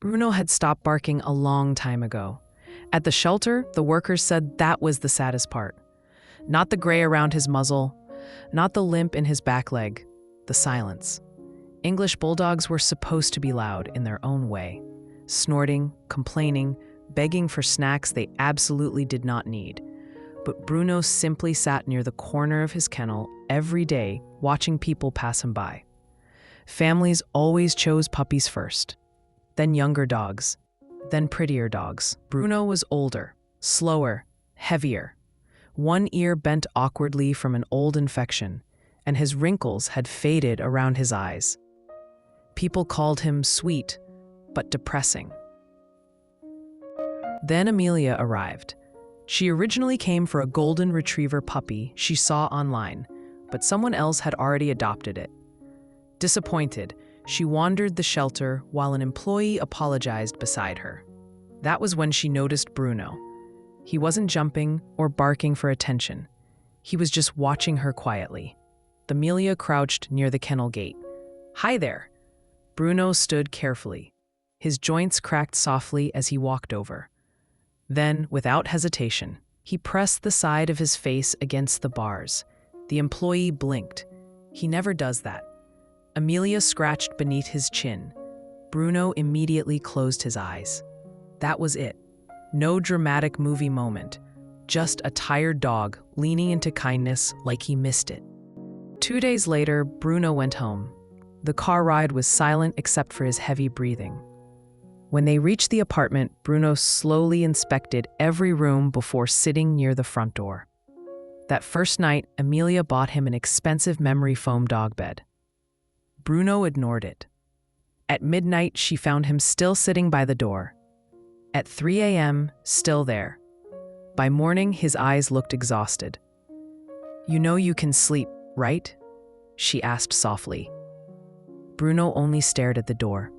Bruno had stopped barking a long time ago. At the shelter, the workers said that was the saddest part. Not the gray around his muzzle, not the limp in his back leg, the silence. English bulldogs were supposed to be loud in their own way, snorting, complaining, begging for snacks they absolutely did not need. But Bruno simply sat near the corner of his kennel every day, watching people pass him by. Families always chose puppies first, then younger dogs, then prettier dogs. Bruno was older, slower, heavier. One ear bent awkwardly from an old infection, and his wrinkles had faded around his eyes. People called him sweet, but depressing. Then Amelia arrived. She originally came for a golden retriever puppy she saw online, but someone else had already adopted it. Disappointed, she wandered the shelter while an employee apologized beside her. That was when she noticed Bruno. He wasn't jumping or barking for attention. He was just watching her quietly. Amelia crouched near the kennel gate. "Hi there." Bruno stood carefully. His joints cracked softly as he walked over. Then, without hesitation, he pressed the side of his face against the bars. The employee blinked. He never does that. Amelia scratched beneath his chin. Bruno immediately closed his eyes. That was it. No dramatic movie moment. Just a tired dog leaning into kindness like he missed it. 2 days later, Bruno went home. The car ride was silent except for his heavy breathing. When they reached the apartment, Bruno slowly inspected every room before sitting near the front door. That first night, Amelia bought him an expensive memory foam dog bed. Bruno ignored it. At midnight, she found him still sitting by the door. At 3 a.m., still there. By morning, his eyes looked exhausted. "You know you can sleep, right?" she asked softly. Bruno only stared at the door.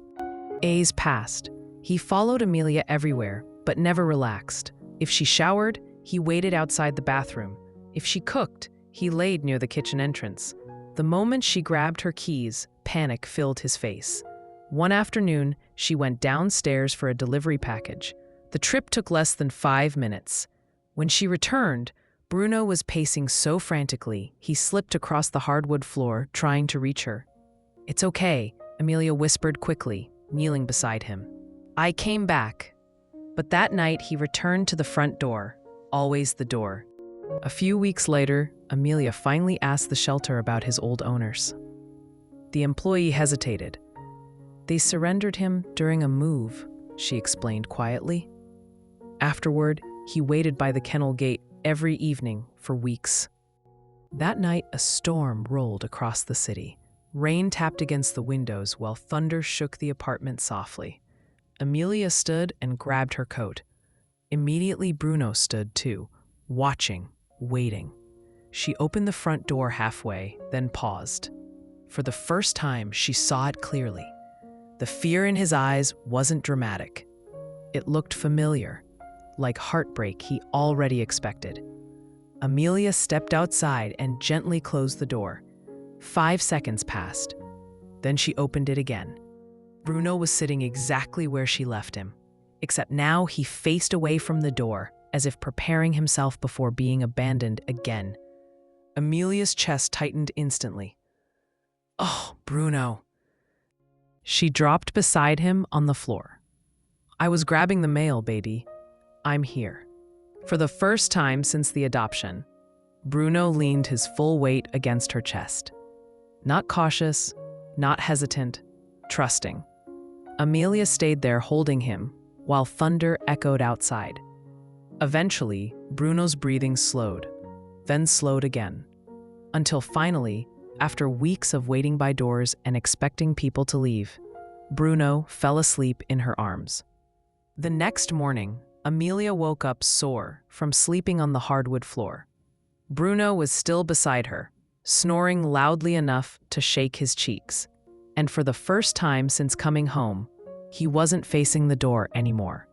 Days passed. He followed Amelia everywhere, but never relaxed. If she showered, he waited outside the bathroom. If she cooked, he laid near the kitchen entrance. The moment she grabbed her keys, panic filled his face. One afternoon, she went downstairs for a delivery package. The trip took less than 5 minutes. When she returned, Bruno was pacing so frantically, he slipped across the hardwood floor, trying to reach her. "It's okay," Amelia whispered quickly, kneeling beside him. "I came back." But that night, he returned to the front door, always the door. A few weeks later, Amelia finally asked the shelter about his old owners. The employee hesitated. "They surrendered him during a move," she explained quietly. Afterward, he waited by the kennel gate every evening for weeks. That night, a storm rolled across the city. Rain tapped against the windows while thunder shook the apartment softly. Amelia stood and grabbed her coat. Immediately, Bruno stood too, watching, waiting. She opened the front door halfway, then paused. For the first time, she saw it clearly. The fear in his eyes wasn't dramatic. It looked familiar, like heartbreak he already expected. Amelia stepped outside and gently closed the door. 5 seconds passed. Then she opened it again. Bruno was sitting exactly where she left him, except now he faced away from the door, as if preparing himself before being abandoned again. Amelia's chest tightened instantly. "Oh, Bruno." She dropped beside him on the floor. "I was grabbing the mail, baby. I'm here." For the first time since the adoption, Bruno leaned his full weight against her chest. Not cautious, not hesitant, trusting. Amelia stayed there holding him, while thunder echoed outside. Eventually, Bruno's breathing slowed, then slowed again, until finally, after weeks of waiting by doors and expecting people to leave, Bruno fell asleep in her arms. The next morning, Amelia woke up sore from sleeping on the hardwood floor. Bruno was still beside her, snoring loudly enough to shake his cheeks. And for the first time since coming home, he wasn't facing the door anymore.